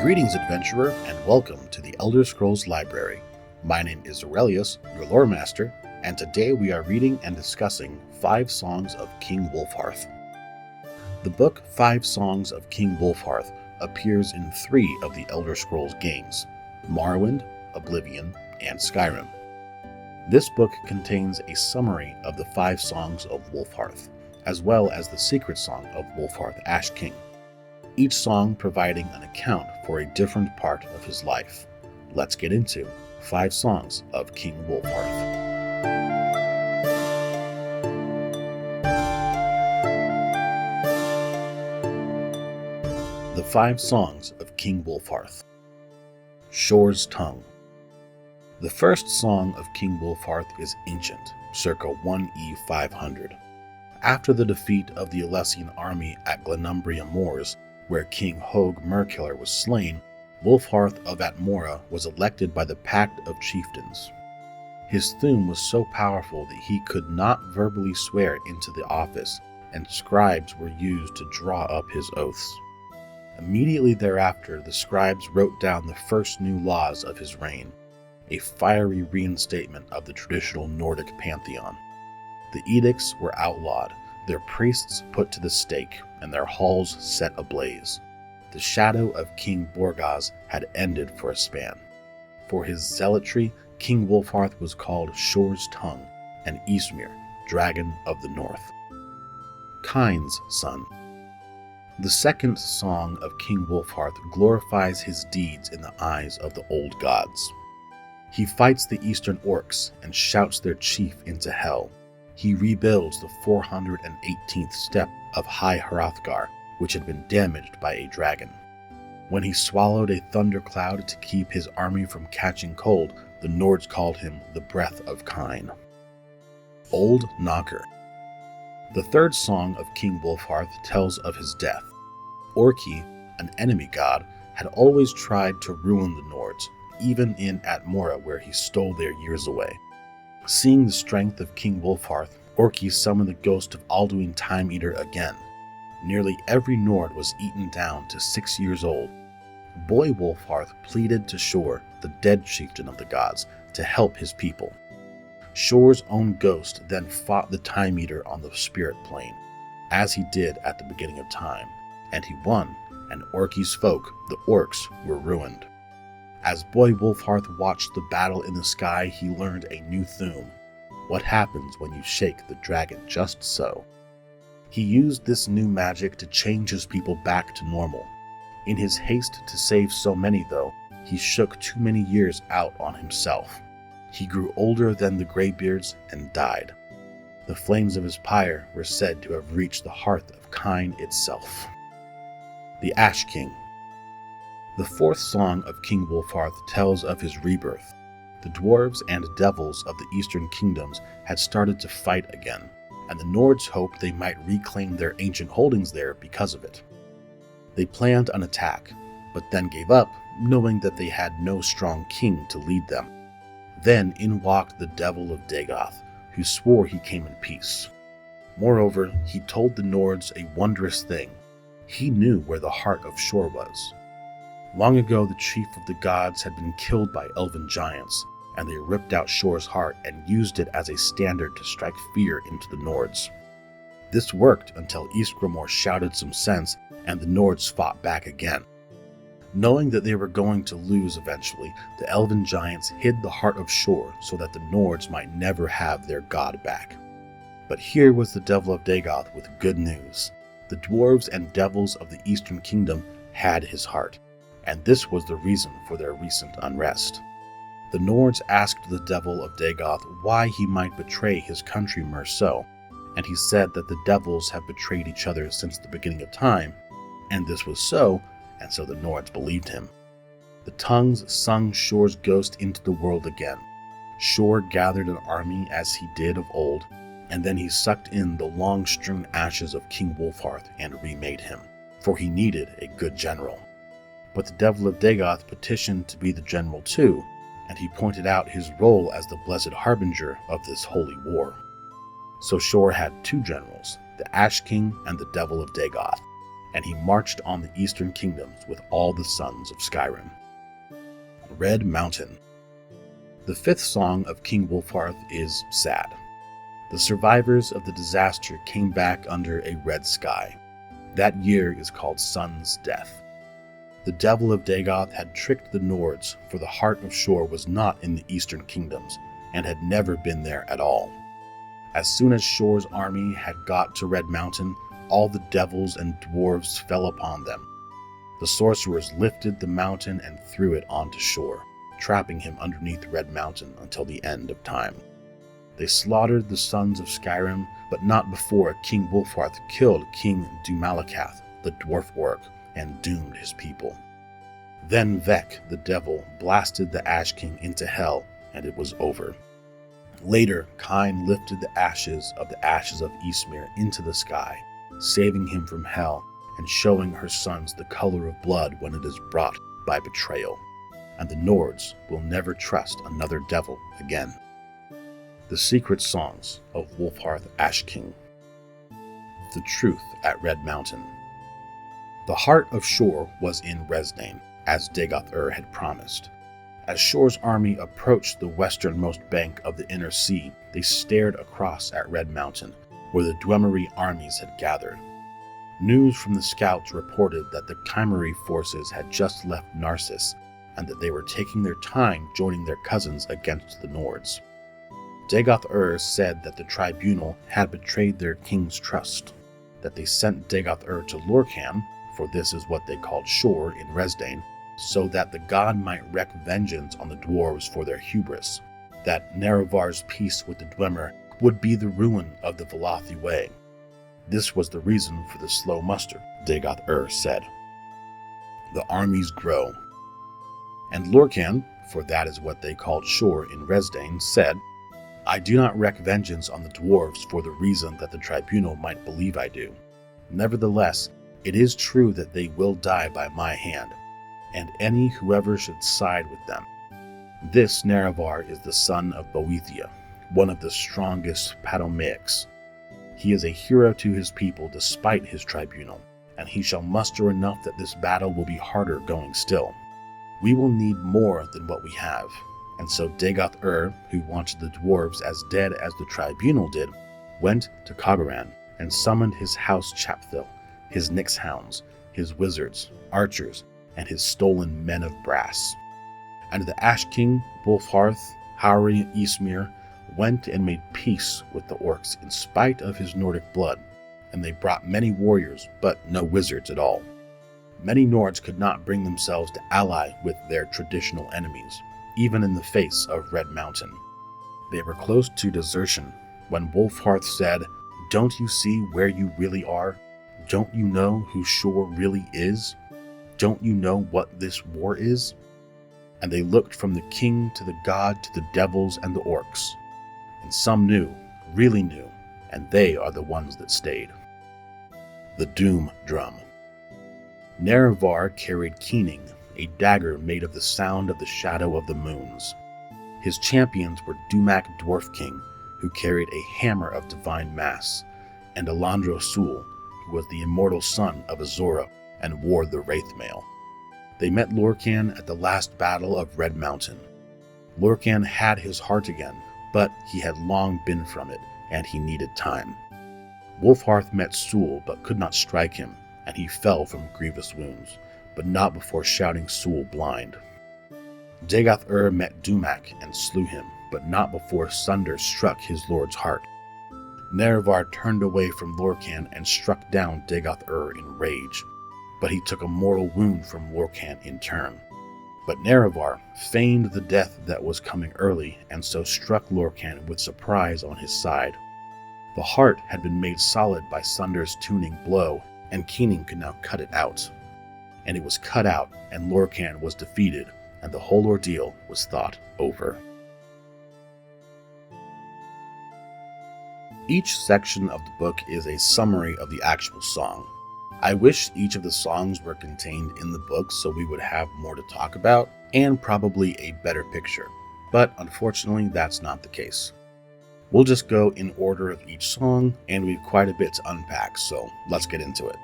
Greetings, adventurer, and welcome to the Elder Scrolls Library. My name is Aurelius, your lore master, and today we are reading and discussing 5 Songs of King Wulfharth. The book 5 Songs of King Wulfharth appears in 3 of the Elder Scrolls games, Morrowind, Oblivion, and Skyrim. This book contains a summary of the 5 Songs of Wulfharth, as well as the secret song of Wulfharth Ash King, each song providing an account for a different part of his life. Let's get into 5 Songs of King Wulfharth. The 5 Songs of King Wulfharth. Shore's Tongue. The first song of King Wulfharth is ancient, circa 1E 500. After the defeat of the Alessian army at Glenumbria Moors, where King Hogue Merkiller was slain, Wulfharth of Atmora was elected by the Pact of Chieftains. His Thu'um was so powerful that he could not verbally swear into the office, and scribes were used to draw up his oaths. Immediately thereafter, the scribes wrote down the first new laws of his reign, a fiery reinstatement of the traditional Nordic pantheon. The edicts were outlawed, their priests put to the stake, and their halls set ablaze. The shadow of King Borghaz had ended for a span. For his zealotry, King Wulfharth was called Shore's Tongue, and Ysmir, Dragon of the North. Kine's son. The second song of King Wulfharth glorifies his deeds in the eyes of the old gods. He fights the eastern orcs and shouts their chief into hell. He rebuilds the 418th step of High Hrothgar, which had been damaged by a dragon. When he swallowed a thundercloud to keep his army from catching cold, the Nords called him the Breath of Kine. Old Knocker. The third song of King Wulfharth tells of his death. Orki, an enemy god, had always tried to ruin the Nords, even in Atmora where he stole their years away. Seeing the strength of King Wulfharth, Orki summoned the ghost of Alduin Time Eater again. Nearly every Nord was eaten down to 6 years old. Boy Wulfharth pleaded to Shore, the dead chieftain of the gods, to help his people. Shore's own ghost then fought the Time Eater on the spirit plane, as he did at the beginning of time, and he won, and Orki's folk, the orcs, were ruined. As Boy Wulfharth watched the battle in the sky, he learned a new Thu'um. What happens when you shake the dragon just so? He used this new magic to change his people back to normal. In his haste to save so many, though, he shook too many years out on himself. He grew older than the Greybeards and died. The flames of his pyre were said to have reached the hearth of Kine itself. The Ash King. The fourth song of King Wulfharth tells of his rebirth. The dwarves and devils of the eastern kingdoms had started to fight again, and the Nords hoped they might reclaim their ancient holdings there because of it. They planned an attack, but then gave up, knowing that they had no strong king to lead them. Then in walked the Devil of Dagoth, who swore he came in peace. Moreover, he told the Nords a wondrous thing. He knew where the heart of Shore was. Long ago, the chief of the gods had been killed by elven giants, and they ripped out Shore's heart and used it as a standard to strike fear into the Nords. This worked until Ysgramor shouted some sense, and the Nords fought back again. Knowing that they were going to lose eventually, the elven giants hid the heart of Shore so that the Nords might never have their god back. But here was the Devil of Dagoth with good news. The dwarves and devils of the Eastern Kingdom had his heart, and this was the reason for their recent unrest. The Nords asked the Devil of Dagoth why he might betray his country Merceau, and he said that the devils have betrayed each other since the beginning of time, and this was so, and so the Nords believed him. The tongues sung Shore's ghost into the world again. Shore gathered an army as he did of old, and then he sucked in the long-strewn ashes of King Wulfharth and remade him, for he needed a good general. But the Devil of Dagoth petitioned to be the general too, and he pointed out his role as the blessed harbinger of this holy war. So Shore had 2 generals, the Ash King and the Devil of Dagoth, and he marched on the eastern kingdoms with all the sons of Skyrim. Red Mountain. The fifth song of King Wulfharth is sad. The survivors of the disaster came back under a red sky. That year is called Sun's Death. The devil of Dagoth had tricked the Nords, for the heart of Shor was not in the eastern kingdoms, and had never been there at all. As soon as Shor's army had got to Red Mountain, all the devils and dwarves fell upon them. The sorcerers lifted the mountain and threw it onto Shor, trapping him underneath Red Mountain until the end of time. They slaughtered the sons of Skyrim, but not before King Wulfharth killed King Dumalakath, the dwarf orc, and doomed his people. Then Vek, the devil, blasted the Ash King into hell, and it was over. Later, Kine lifted the ashes of Ysmir into the sky, saving him from hell and showing her sons the color of blood when it is brought by betrayal. And the Nords will never trust another devil again. The Secret Songs of Wulfharth Ash King. The Truth at Red Mountain. The heart of Shor was in Resdain, as Dagoth had promised. As Shor's army approached the westernmost bank of the Inner Sea, they stared across at Red Mountain, where the Dwemer armies had gathered. News from the scouts reported that the Chimeri forces had just left Narcissus, and that they were taking their time joining their cousins against the Nords. Dagoth said that the tribunal had betrayed their king's trust, that they sent Dagoth to Lorkhan, for this is what they called Shor in Resdain, so that the god might wreak vengeance on the dwarves for their hubris, that Nerevar's peace with the Dwemer would be the ruin of the Velothi way. This was the reason for the slow muster, Dagoth said. The armies grow. And Lorkhan, for that is what they called Shor in Resdain, said, I do not wreak vengeance on the dwarves for the reason that the tribunal might believe I do. Nevertheless, it is true that they will die by my hand, and whoever should side with them. This Nerevar is the son of Boethia, one of the strongest Padomaics. He is a hero to his people despite his tribunal, and he shall muster enough that this battle will be harder going still. We will need more than what we have. And so Dagoth who wanted the dwarves as dead as the tribunal did, went to Kagaran and summoned his house Chapthil, his Nixhounds, his wizards, archers, and his stolen men of brass. And the Ash King, Wulfharth, Hauri, and Ysmir went and made peace with the orcs in spite of his Nordic blood, and they brought many warriors, but no wizards at all. Many Nords could not bring themselves to ally with their traditional enemies, even in the face of Red Mountain. They were close to desertion when Wulfharth said, Don't you see where you really are? Don't you know who Shor really is? Don't you know what this war is? And they looked from the king to the god to the devils and the orcs. And some knew, really knew, and they are the ones that stayed. The Doom Drum. Nerevar carried Keening, a dagger made of the sound of the shadow of the moons. His champions were Dumak Dwarf King, who carried a hammer of divine mass, and Alandro Sul, who was the immortal son of Azora and wore the Wraith Mail. They met Lorkhan at the last battle of Red Mountain. Lorkhan had his heart again, but he had long been from it, and he needed time. Wulfharth met Sul, but could not strike him, and he fell from grievous wounds, but not before shouting Sul blind. Dagoth met Dumak and slew him, but not before Sunder struck his lord's heart. Nerevar turned away from Lorkhan and struck down Dagoth in rage, but he took a mortal wound from Lorkhan in turn. But Nerevar feigned the death that was coming early, and so struck Lorkhan with surprise on his side. The heart had been made solid by Sunder's tuning blow, and Keening could now cut it out. And it was cut out, and Lorkhan was defeated, and the whole ordeal was thought over. Each section of the book is a summary of the actual song. I wish each of the songs were contained in the book so we would have more to talk about, and probably a better picture, but unfortunately that's not the case. We'll just go in order of each song, and we've quite a bit to unpack, so let's get into it.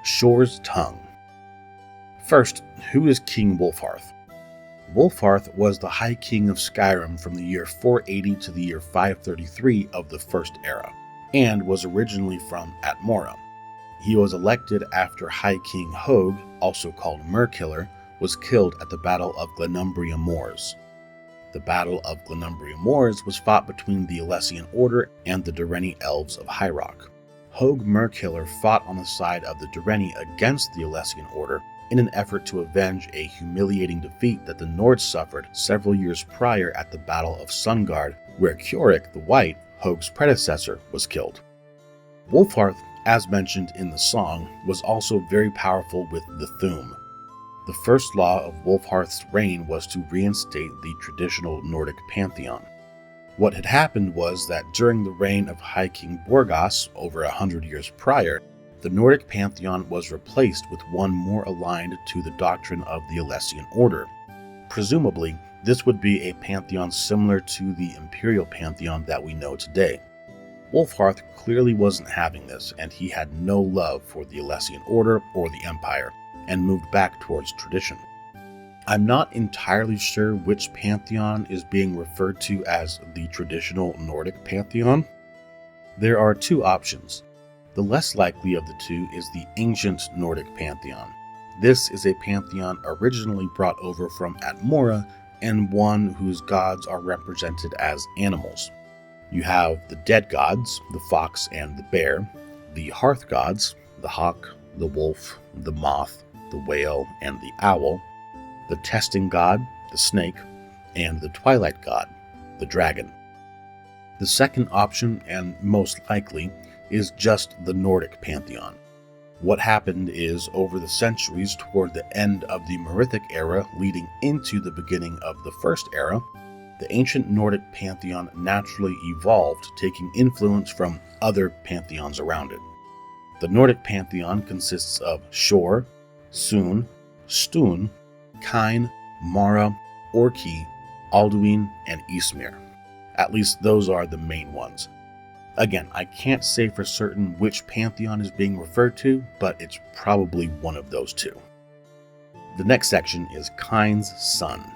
Shor's Tongue. First, who is King Wulfharth? Wulfharth was the High King of Skyrim from the year 480 to the year 533 of the First Era, and was originally from Atmora. He was elected after High King Hogue, also called Merkiller, was killed at the Battle of Glenumbria Moors. The Battle of Glenumbria Moors was fought between the Alessian Order and the Durrani Elves of High Rock. Hogue Merkiller fought on the side of the Durrani against the Alessian Order in an effort to avenge a humiliating defeat that the Nords suffered several years prior at the Battle of Sungard, where Keurig the White, Hogue's predecessor, was killed. Wulfharth, as mentioned in the song, was also very powerful with the Thu'um. The first law of Wulfharth's reign was to reinstate the traditional Nordic pantheon. What had happened was that during the reign of High King Borgas, over 100 years prior, the Nordic pantheon was replaced with one more aligned to the doctrine of the Alessian Order. Presumably, this would be a pantheon similar to the imperial pantheon that we know today. Wulfharth clearly wasn't having this, and he had no love for the Alessian Order or the Empire, and moved back towards tradition. I'm not entirely sure which pantheon is being referred to as the traditional Nordic pantheon. There are two options. The less likely of the two is the ancient Nordic pantheon. This is a pantheon originally brought over from Atmora, and one whose gods are represented as animals. You have the dead gods, the fox and the bear, the hearth gods, the hawk, the wolf, the moth, the whale, and the owl, the testing god, the snake, and the twilight god, the dragon. The second option, and most likely, is just the Nordic pantheon. What happened is, over the centuries toward the end of the Merithic era leading into the beginning of the First Era, the ancient Nordic pantheon naturally evolved, taking influence from other pantheons around it. The Nordic pantheon consists of Shor, Sun, Stun, Kine, Mara, Orki, Alduin, and Ysmir. At least those are the main ones. Again, I can't say for certain which pantheon is being referred to, but it's probably one of those two. The next section is Kine's son.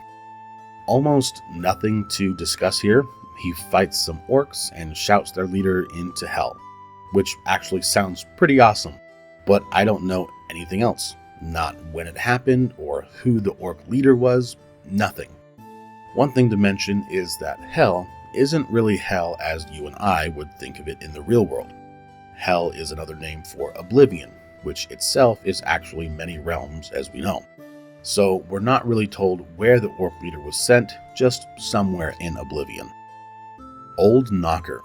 Almost nothing to discuss here. He fights some orcs and shouts their leader into hell, which actually sounds pretty awesome, but I don't know anything else. Not when it happened or who the orc leader was, nothing. One thing to mention is that hell isn't really hell as you and I would think of it in the real world. Hell is another name for oblivion, which itself is actually many realms as we know. So we're not really told where the orc leader was sent, just somewhere in oblivion. Old Knocker.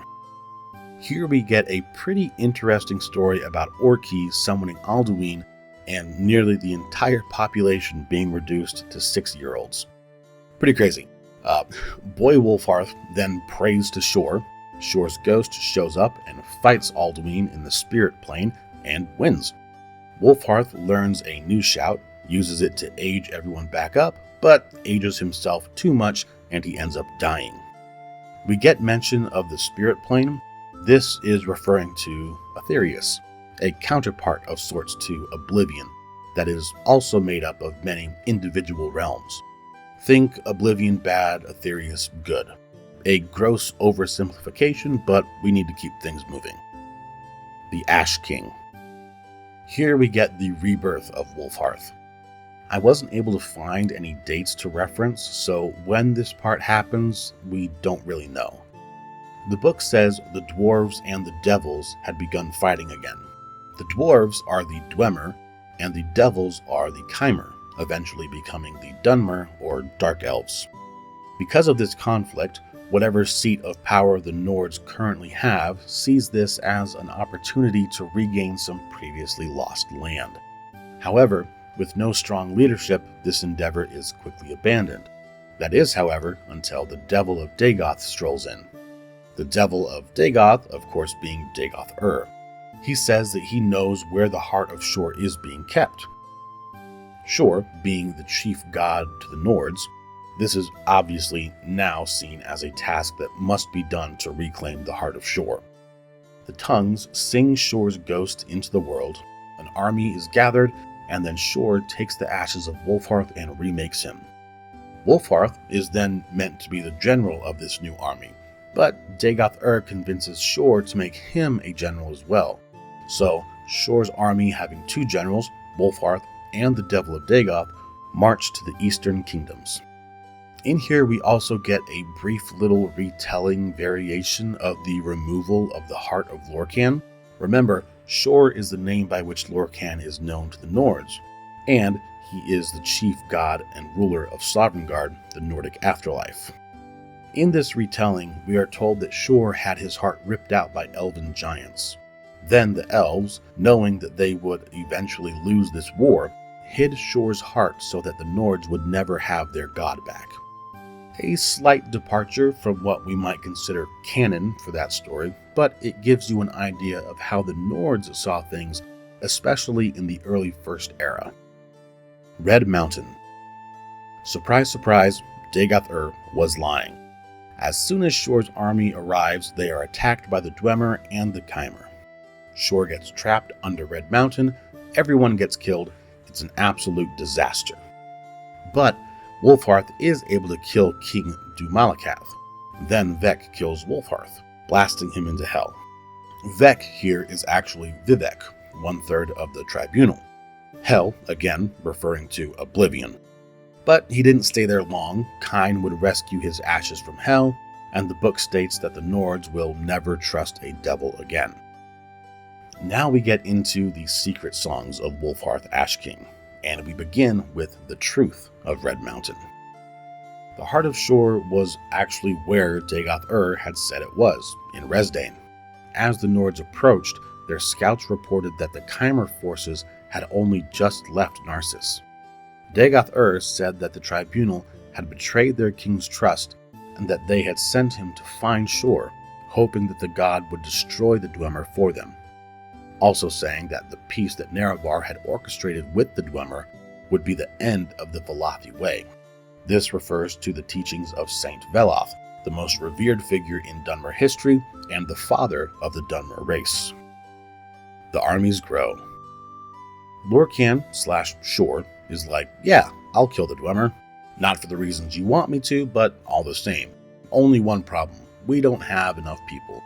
Here we get a pretty interesting story about Orki summoning Alduin and nearly the entire population being reduced to 6-year-olds. Pretty crazy. Boy Wulfharth then prays to Shor. Shor's ghost shows up and fights Alduin in the spirit plane and wins. Wulfharth learns a new shout, uses it to age everyone back up, but ages himself too much and he ends up dying. We get mention of the spirit plane. This is referring to Aetherius, a counterpart of sorts to Oblivion that is also made up of many individual realms. Think Oblivion bad, Aetherius good. A gross oversimplification, but we need to keep things moving. The Ash King. Here we get the rebirth of Wulfharth. I wasn't able to find any dates to reference, so when this part happens, we don't really know. The book says the dwarves and the devils had begun fighting again. The dwarves are the Dwemer, and the devils are the Chimer, eventually becoming the Dunmer or Dark Elves. Because of this conflict, whatever seat of power the Nords currently have sees this as an opportunity to regain some previously lost land. However, with no strong leadership, this endeavor is quickly abandoned. That is, however, until the Devil of Dagoth strolls in. The Devil of Dagoth, of course, being Dagoth-ur. He says that he knows where the heart of Shor is being kept. Shor, being the chief god to the Nords, this is obviously now seen as a task that must be done to reclaim the heart of Shor. The tongues sing Shor's ghost into the world, An army is gathered, and then Shor takes the ashes of Wulfharth and remakes him. Wulfharth is then meant to be the general of this new army, but Dagoth convinces Shor to make him a general as well. So Shor's army, having two generals, Wulfharth and the Devil of Dagoth, march to the eastern kingdoms. In here we also get a brief little retelling variation of the removal of the heart of Lorkhan. Remember, Shor is the name by which Lorkhan is known to the Nords, and he is the chief god and ruler of Sovngarde, the Nordic afterlife. In this retelling, we are told that Shor had his heart ripped out by elven giants. Then the elves, knowing that they would eventually lose this war, hid Shor's heart so that the Nords would never have their god back. A slight departure from what we might consider canon for that story, but it gives you an idea of how the Nords saw things, especially in the early First Era. Red Mountain. Surprise, surprise, Dagoth was lying. As soon as Shor's army arrives, they are attacked by the Dwemer and the Chimer. Shor gets trapped under Red Mountain, everyone gets killed, it's an absolute disaster. But Wulfharth is able to kill King Dumalakath. Then Vek kills Wulfharth, blasting him into hell. Vek here is actually Vivek, 1/3 of the tribunal. Hell, again, referring to Oblivion. But he didn't stay there long. Kine would rescue his ashes from hell, and the book states that the Nords will never trust a devil again. Now we get into the secret songs of Wulfharth Ashking, and we begin with the truth of Red Mountain. The heart of Shor was actually where Dagoth had said it was, in Resdain. As the Nords approached, their scouts reported that the Chimer forces had only just left Narsis. Dagoth said that the tribunal had betrayed their king's trust and that they had sent him to find Shor, hoping that the god would destroy the Dwemer for them. Also saying that the peace that Nerevar had orchestrated with the Dwemer would be the end of the Valathi way. This refers to the teachings of Saint Veloth, the most revered figure in Dunmer history and the father of the Dunmer race. The armies grow. Lorkhan/Shor is like, yeah, I'll kill the Dwemer. Not for the reasons you want me to, but all the same. Only one problem. We don't have enough people.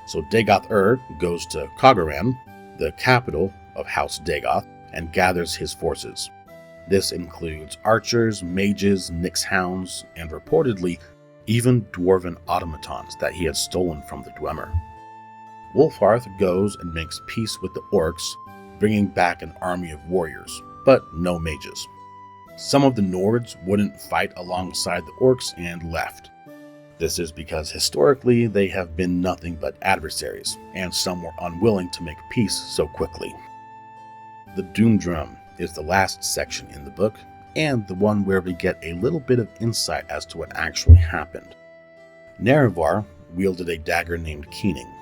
So Dagoth goes to Kagaran, the capital of House Dagoth, and gathers his forces. This includes archers, mages, nixhounds, and reportedly even dwarven automatons that he had stolen from the Dwemer. Wulfharth goes and makes peace with the orcs, bringing back an army of warriors, but no mages. Some of the Nords wouldn't fight alongside the orcs and left. This is because historically they have been nothing but adversaries, and some were unwilling to make peace so quickly. The Doomdrum is the last section in the book, and the one where we get a little bit of insight as to what actually happened. Nerevar wielded a dagger named Keening.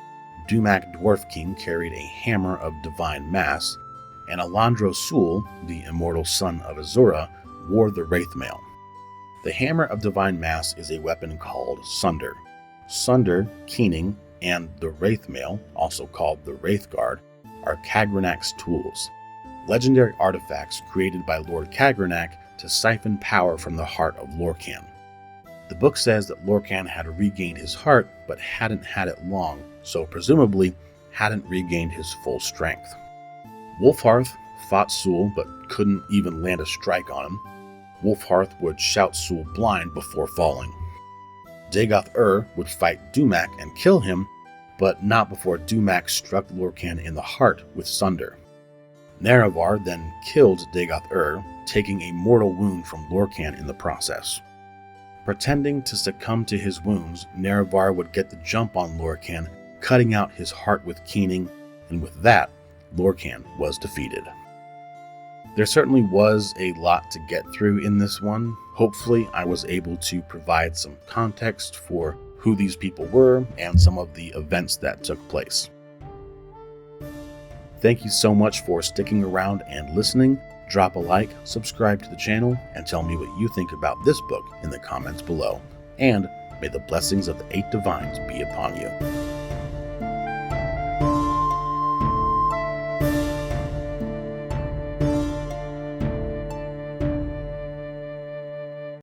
Dumak Dwarf King carried a hammer of divine mass, and Alandro Sul, the immortal son of Azura, wore the Wraithmail. The hammer of divine mass is a weapon called Sunder. Sunder, Keening, and the Wraithmail, also called the Wraithguard, are Kagranak's tools, legendary artifacts created by Lord Kagranak to siphon power from the heart of Lorkhan. The book says that Lorkhan had regained his heart, but hadn't had it long, so presumably hadn't regained his full strength. Wulfharth fought Sul, but couldn't even land a strike on him. Wulfharth would shout Sul blind before falling. Dagoth would fight Dumak and kill him, but not before Dumak struck Lorkhan in the heart with Sunder. Nerevar then killed Dagoth taking a mortal wound from Lorkhan in the process. Pretending to succumb to his wounds, Nerevar would get the jump on Lorkhan, cutting out his heart with Keening, and with that, Lorkhan was defeated. There certainly was a lot to get through in this one. Hopefully, I was able to provide some context for who these people were and some of the events that took place. Thank you so much for sticking around and listening. Drop a like, subscribe to the channel, and tell me what you think about this book in the comments below. And may the blessings of the 8 Divines be upon you.